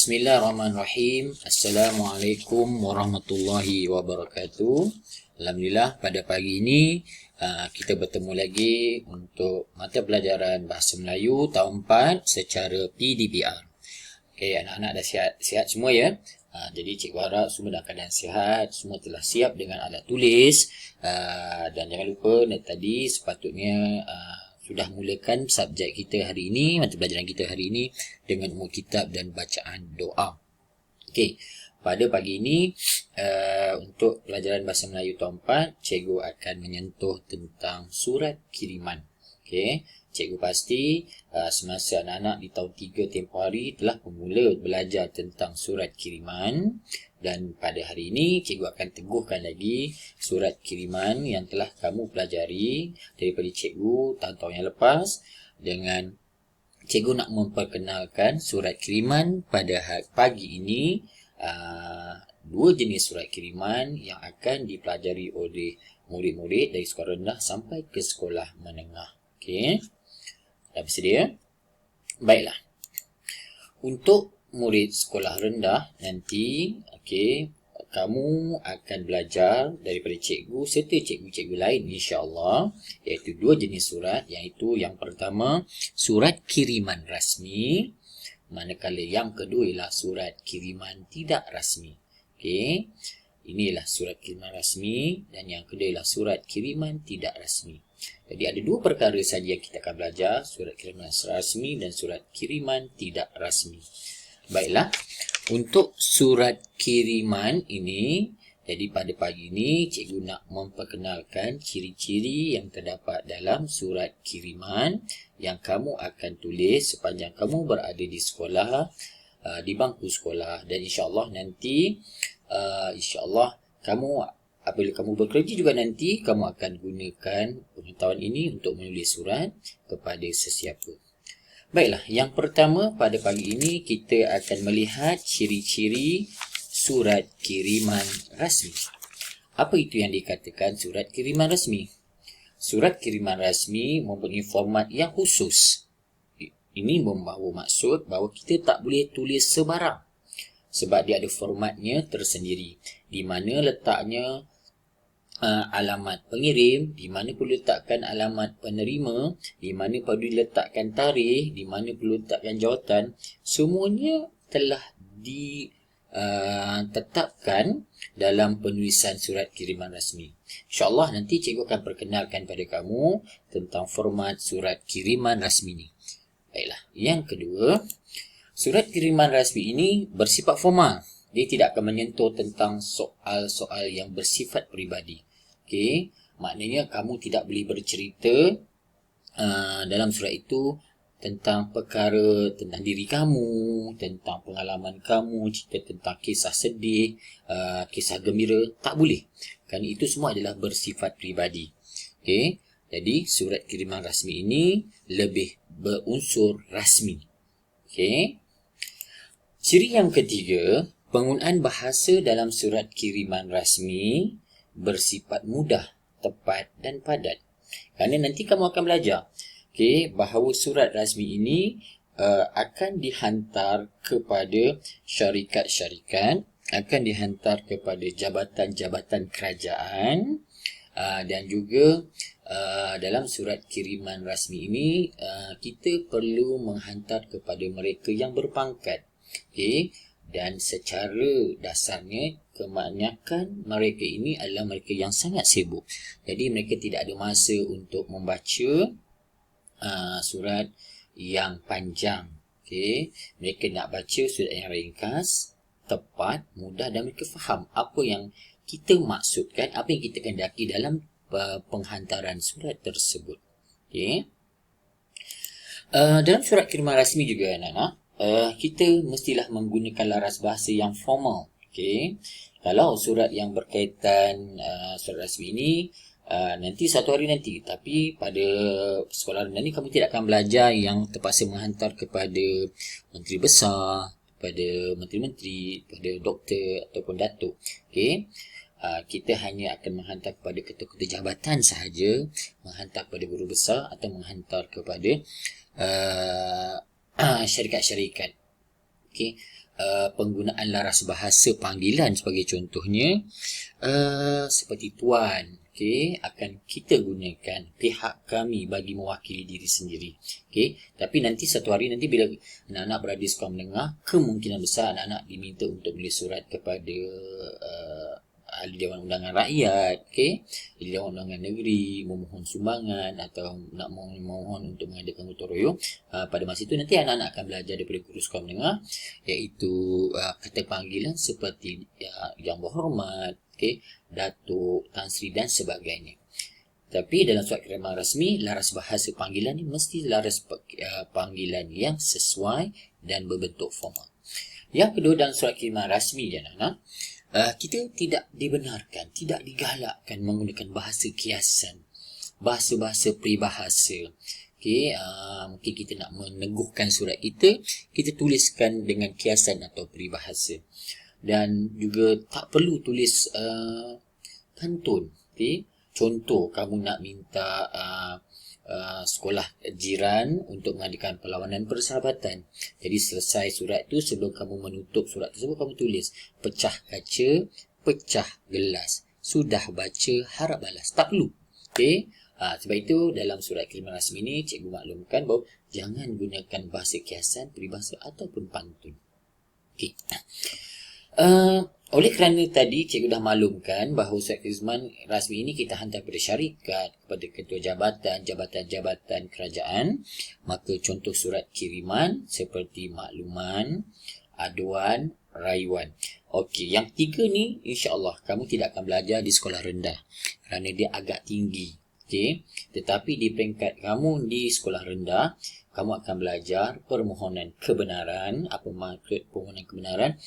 Bismillahirrahmanirrahim. Assalamualaikum warahmatullahi wabarakatuh. Alhamdulillah, pada pagi ini kita bertemu lagi untuk mata pelajaran Bahasa Melayu tahun 4 secara PDPR. Okey, anak-anak dah sihat semua ya. Jadi cikgu harap semua dalam keadaan sihat, semua telah siap dengan alat tulis. Dan jangan lupa tadi sepatutnya sudah mulakan subjek kita hari ini, mata pelajaran kita hari ini dengan umur kitab dan bacaan doa. Okey, pada pagi ini untuk pelajaran Bahasa Melayu tahun 4, cikgu akan menyentuh tentang surat kiriman. Okey, cikgu pasti semasa anak-anak di tahun 3 tempoh hari telah bermula belajar tentang surat kiriman. Dan pada hari ini, cikgu akan teguhkan lagi surat kiriman yang telah kamu pelajari daripada cikgu tahun-tahun yang lepas. Dengan cikgu nak memperkenalkan surat kiriman pada pagi ini, dua jenis surat kiriman yang akan dipelajari oleh murid-murid dari sekolah rendah sampai ke sekolah menengah. Okey, dah bersedia? Baiklah. Untuk murid sekolah rendah nanti, okey, kamu akan belajar daripada cikgu serta cikgu-cikgu lain insya-Allah, iaitu dua jenis surat, iaitu yang pertama surat kiriman rasmi, manakala yang kedua ialah surat kiriman tidak rasmi. Okey, inilah surat kiriman rasmi dan yang kedua ialah surat kiriman tidak rasmi. Jadi ada dua perkara saja yang kita akan belajar, surat kiriman rasmi dan surat kiriman tidak rasmi. Baiklah, untuk surat kiriman ini, jadi pada pagi ini cikgu nak memperkenalkan ciri-ciri yang terdapat dalam surat kiriman yang kamu akan tulis sepanjang kamu berada di sekolah, di bangku sekolah. Dan insya-Allah nanti insya-Allah kamu apabila kamu bekerja juga nanti kamu akan gunakan pengetahuan ini untuk menulis surat kepada sesiapa. Baiklah, yang pertama pada pagi ini kita akan melihat ciri-ciri surat kiriman rasmi. Apa itu yang dikatakan surat kiriman rasmi? Surat kiriman rasmi mempunyai format yang khusus. Ini membawa maksud bahawa kita tak boleh tulis sebarang. Sebab dia ada formatnya tersendiri. Di mana letaknya alamat pengirim, di mana perlu letakkan alamat penerima, di mana perlu letakkan tarikh, di mana perlu letakkan jawatan, semuanya telah ditetapkan dalam penulisan surat kiriman rasmi. InsyaAllah nanti cikgu akan perkenalkan pada kamu tentang format surat kiriman rasmi ini. Baiklah, yang kedua, surat kiriman rasmi ini bersifat formal. Dia tidak akan menyentuh tentang soal-soal yang bersifat peribadi. Okey, maknanya kamu tidak boleh bercerita dalam surat itu tentang perkara tentang diri kamu, tentang pengalaman kamu, cerita tentang kisah sedih, kisah gembira, tak boleh. Kerana itu semua adalah bersifat peribadi. Okey, jadi surat kiriman rasmi ini lebih berunsur rasmi. Okey. Ciri yang ketiga, penggunaan bahasa dalam surat kiriman rasmi bersifat mudah, tepat dan padat. Kerana nanti kamu akan belajar bahawa surat rasmi ini akan dihantar kepada syarikat-syarikat, akan dihantar kepada jabatan-jabatan kerajaan, dan juga dalam surat kiriman rasmi ini kita perlu menghantar kepada mereka yang berpangkat. Dan secara dasarnya kebanyakan mereka ini adalah mereka yang sangat sibuk. Jadi mereka tidak ada masa untuk membaca surat yang panjang. Mereka nak baca surat yang ringkas, tepat, mudah dan mereka faham apa yang kita maksudkan, apa yang kita kendaki dalam penghantaran surat tersebut. Dalam surat kiriman rasmi juga anak-anak, kita mestilah menggunakan laras bahasa yang formal. Kalau surat yang berkaitan surat rasmi ini nanti satu hari nanti, tapi pada sekolah rendah ni kamu tidak akan belajar yang terpaksa menghantar kepada menteri besar, kepada menteri-menteri, kepada doktor ataupun datuk. Kita hanya akan menghantar kepada ketua-ketua jabatan sahaja, menghantar kepada guru besar atau menghantar kepada syarikat-syarikat. Okey, penggunaan laras bahasa panggilan sebagai contohnya, seperti tuan, okey, akan kita gunakan pihak kami bagi mewakili diri sendiri. Okey, tapi nanti satu hari nanti bila anak-anak berada di sekolah menengah, kemungkinan besar anak-anak diminta untuk menulis surat kepada ahli Dewan Undangan Rakyat, okey, ahli Dewan Undangan Negeri, memohon sumbangan atau nak memohon untuk mengadakan gotong royong. Pada masa itu nanti anak-anak akan belajar daripada guru sekolah menengah, iaitu kata panggilan seperti Yang Berhormat, okey, Datuk, Tan Sri dan sebagainya. Tapi dalam surat kiriman rasmi, laras bahasa panggilan ni mesti laras panggilan yang sesuai dan berbentuk formal. Yang kedua, dalam surat kiriman rasmi anak-anak, kita tidak dibenarkan, tidak digalakkan menggunakan bahasa kiasan, bahasa-bahasa peribahasa. Okey, mungkin kita nak meneguhkan surat kita tuliskan dengan kiasan atau peribahasa. Dan juga tak perlu tulis pantun. Okey, contoh kamu nak minta sekolah jiran untuk mengadakan perlawanan persahabatan. Jadi selesai surat tu, sebelum kamu menutup surat tersebut, kamu tulis pecah kaca, pecah gelas, sudah baca harap balas. Tak perlu. Okey. Sebab itu dalam surat kiriman rasmi ni cikgu maklumkan bahawa jangan gunakan bahasa kiasan, peribahasa ataupun pantun. Okey. Oleh kerana tadi cikgu dah maklumkan bahawa surat kiriman rasmi ini kita hantar kepada syarikat, kepada ketua jabatan, jabatan-jabatan kerajaan, maka contoh surat kiriman seperti makluman, aduan, rayuan. Okey, yang tiga ni insya-Allah kamu tidak akan belajar di sekolah rendah kerana dia agak tinggi. Okey, tetapi di peringkat kamu di sekolah rendah, kamu akan belajar permohonan kebenaran. Apa maksud permohonan kebenaran?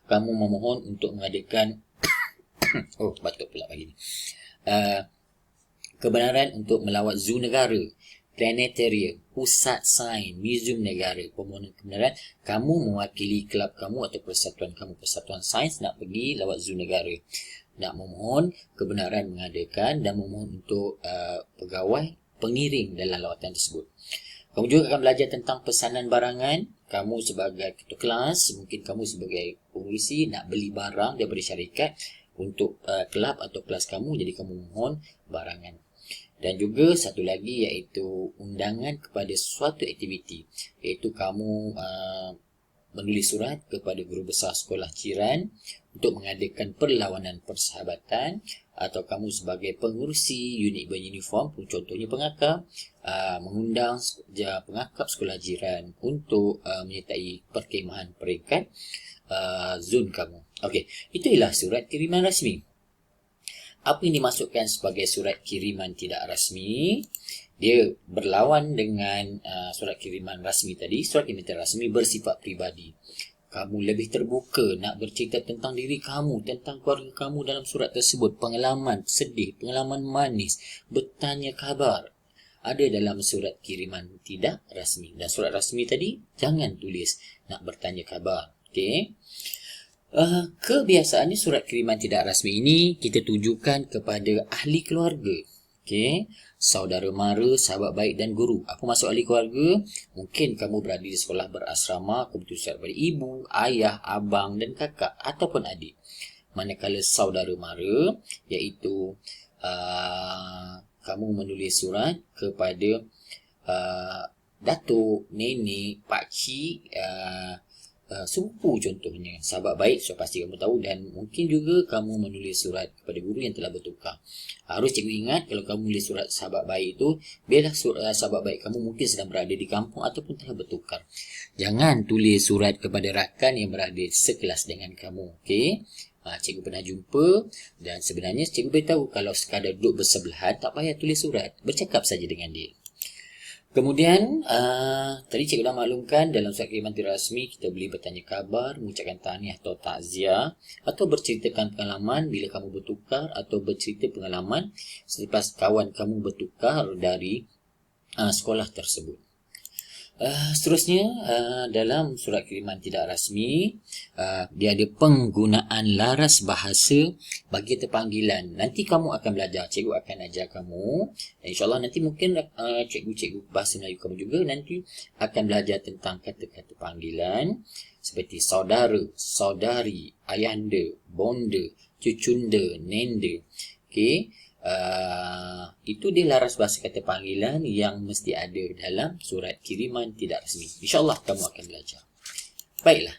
Kamu memohon untuk mengadakan batuk pula pagi ni. Kebenaran untuk melawat zoo negara, planetarium, pusat sains, muzium negara. Permohonan kebenaran kamu mewakili kelab kamu atau persatuan kamu, persatuan sains, nak pergi lawat zoo negara. Nak memohon kebenaran mengadakan dan memohon untuk pegawai pengiring dalam lawatan tersebut. Kamu juga akan belajar tentang pesanan barangan. Kamu sebagai ketua kelas, mungkin kamu sebagai pengurusi nak beli barang daripada syarikat untuk kelab atau kelas kamu, jadi kamu mohon barangan. Dan juga satu lagi iaitu undangan kepada suatu aktiviti, iaitu kamu menulis surat kepada guru besar sekolah jiran untuk mengadakan perlawanan persahabatan, atau kamu sebagai pengurusi unit beruniform, contohnya pengakap, mengundang pengakap sekolah jiran untuk menyertai perkhemahan peringkat zon kamu. Okey, itulah surat kiriman rasmi. Apa yang dimasukkan sebagai surat kiriman tidak rasmi? Dia berlawan dengan surat kiriman rasmi tadi. Surat kiriman tidak rasmi bersifat pribadi. Kamu lebih terbuka nak bercerita tentang diri kamu, tentang keluarga kamu dalam surat tersebut. Pengalaman sedih, pengalaman manis, bertanya khabar, ada dalam surat kiriman tidak rasmi. Dan surat rasmi tadi jangan tulis nak bertanya khabar. Okey. Kebiasaannya surat kiriman tidak rasmi ini kita tujukan kepada ahli keluarga. Okey, saudara mara, sahabat baik dan guru. Apa maksud ahli keluarga? Mungkin kamu berada di sekolah berasrama, kamu tulis surat kepada ibu, ayah, abang dan kakak ataupun adik. Manakala saudara mara, iaitu kamu menulis surat kepada datuk, nenek, pakcik, sepupu contohnya, sahabat baik, so pasti kamu tahu. Dan mungkin juga kamu menulis surat kepada guru yang telah bertukar. Harus cikgu ingat, kalau kamu menulis surat sahabat baik itu, biarlah sahabat baik kamu mungkin sedang berada di kampung ataupun telah bertukar. Jangan tulis surat kepada rakan yang berada sekelas dengan kamu. Okey, cikgu pernah jumpa dan sebenarnya cikgu beritahu kalau sekadar duduk bersebelahan tak payah tulis surat, bercakap saja dengan dia. Kemudian, tadi cikgu dah maklumkan dalam surat kiriman tidak rasmi kita boleh bertanya khabar, mengucapkan tahniah atau takziah, atau berceritakan pengalaman bila kamu bertukar, atau bercerita pengalaman selepas kawan kamu bertukar dari sekolah tersebut. Seterusnya, dalam surat kiriman tidak rasmi, dia ada penggunaan laras bahasa bagi terpanggilan. Nanti kamu akan belajar, cikgu akan ajar kamu. InsyaAllah nanti mungkin cikgu-cikgu bahasa Melayu kamu juga nanti akan belajar tentang kata-kata panggilan seperti saudara, saudari, ayahanda, bonda, cucunda, nenda. Okey. Itu dia laras bahasa kata panggilan yang mesti ada dalam surat kiriman tidak rasmi. InsyaAllah kamu akan belajar. Baiklah.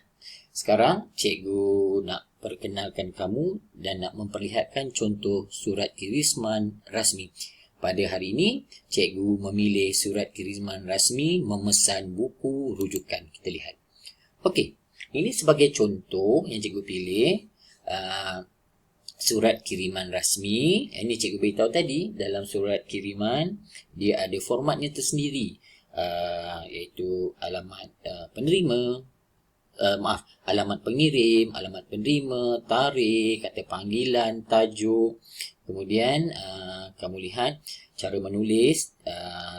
Sekarang cikgu nak perkenalkan kamu dan nak memperlihatkan contoh surat kiriman rasmi. Pada hari ini, cikgu memilih surat kiriman rasmi memesan buku rujukan. Kita lihat. Okey. Ini sebagai contoh yang cikgu pilih. Surat kiriman rasmi. Ini cikgu beritahu tadi, dalam surat kiriman dia ada formatnya tersendiri, iaitu alamat penerima, alamat pengirim, alamat penerima, tarikh, kata panggilan, tajuk. Kemudian kamu lihat cara menulis,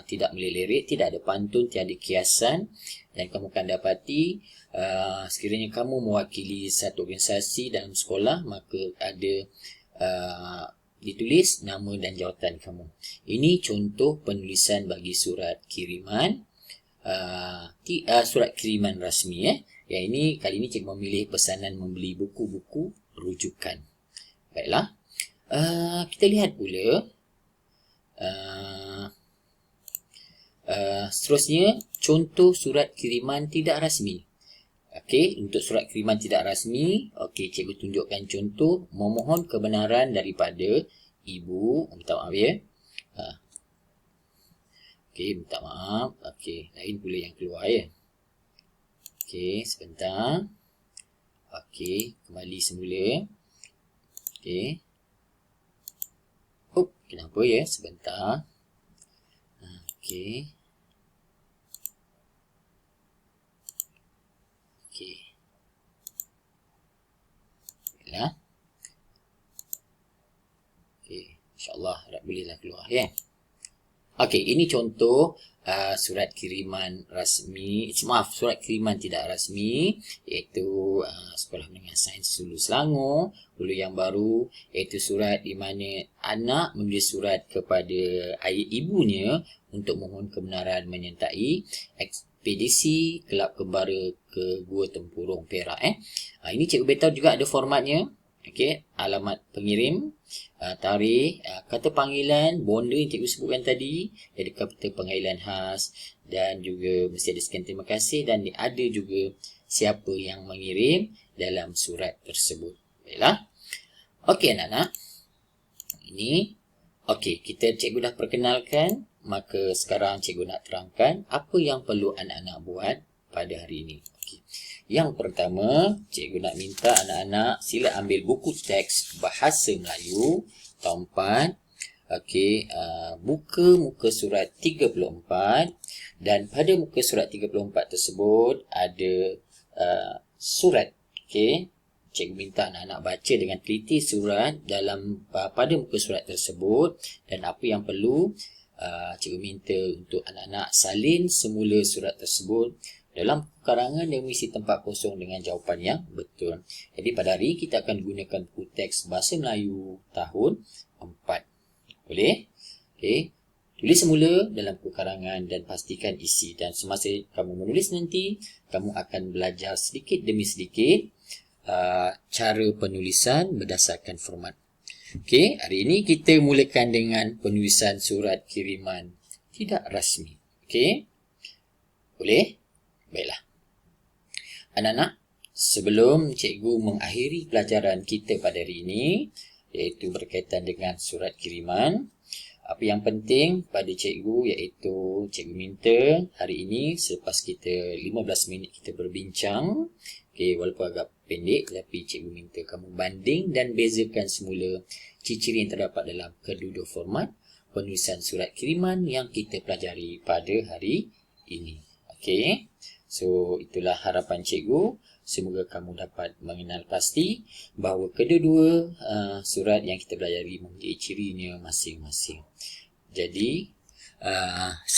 tidak melirik, tidak ada pantun, tiada kiasan. Dan kamu akan dapati sekiranya kamu mewakili satu organisasi dalam sekolah, maka ada ditulis nama dan jawatan kamu. Ini contoh penulisan bagi surat kiriman, surat kiriman rasmi. Yang ini kali ini cikgu memilih pesanan membeli buku-buku rujukan. Baiklah, kita lihat pula. Seterusnya, contoh surat kiriman tidak rasmi. Okey, untuk surat kiriman tidak rasmi, okey, cikgu tunjukkan contoh memohon kebenaran daripada ibu. Minta maaf ya. Okey, minta maaf. Okey, lain pula yang keluar ya. Okey, sebentar. Okey, kembali semula. Okey. Kenapa ya? Sebentar. Okey. Okey. Baiklah. Okey, insya-Allah harap bolehlah keluar ya. Okey, ini contoh surat kiriman rasmi, surat kiriman tidak rasmi, iaitu Sekolah Menengah Sains Hulu Selangor, Hulu yang baru, iaitu surat di mana anak menulis surat kepada ayah ibunya untuk mohon kebenaran menyertai ekspedisi Kelab Kembara ke Gua Tempurung Perak. Ini cikgu beritahu juga ada formatnya. Okey, alamat pengirim, tarikh, kata panggilan, bonda yang cikgu sebutkan tadi, jadi kata panggilan khas, dan juga mesti ada sekian terima kasih, dan ada juga siapa yang mengirim dalam surat tersebut. Baiklah. Okey anak-anak. Ini okey, cikgu dah perkenalkan, maka sekarang cikgu nak terangkan apa yang perlu anak-anak buat pada hari ini. Okey. Yang pertama, cikgu nak minta anak-anak sila ambil buku teks bahasa Melayu tahun 4. Okey, buka muka surat 34, dan pada muka surat 34 tersebut ada surat. Okey, cikgu minta anak-anak baca dengan teliti surat dalam pada muka surat tersebut, dan apa yang perlu cikgu minta untuk anak-anak salin semula surat tersebut dalam karangan yang mengisi tempat kosong dengan jawapan yang betul. Jadi pada hari kita akan gunakan buku teks bahasa Melayu tahun 4. Boleh? Okey. Tulis semula dalam buku karangan dan pastikan isi. Dan semasa kamu menulis nanti, kamu akan belajar sedikit demi sedikit cara penulisan berdasarkan format. Okey, hari ini kita mulakan dengan penulisan surat kiriman tidak rasmi. Okey? Boleh? Baiklah. Anak-anak, sebelum cikgu mengakhiri pelajaran kita pada hari ini, iaitu berkaitan dengan surat kiriman, apa yang penting pada cikgu iaitu cikgu minta hari ini selepas kita 15 minit kita berbincang, okay, walaupun agak pendek, tapi cikgu minta kamu banding dan bezakan semula ciri-ciri yang terdapat dalam kedua-dua format penulisan surat kiriman yang kita pelajari pada hari ini. Okey. So, itulah harapan cikgu. Semoga kamu dapat mengenal pasti bahawa kedua-dua surat yang kita pelajari mempunyai cirinya masing-masing. Jadi, selamat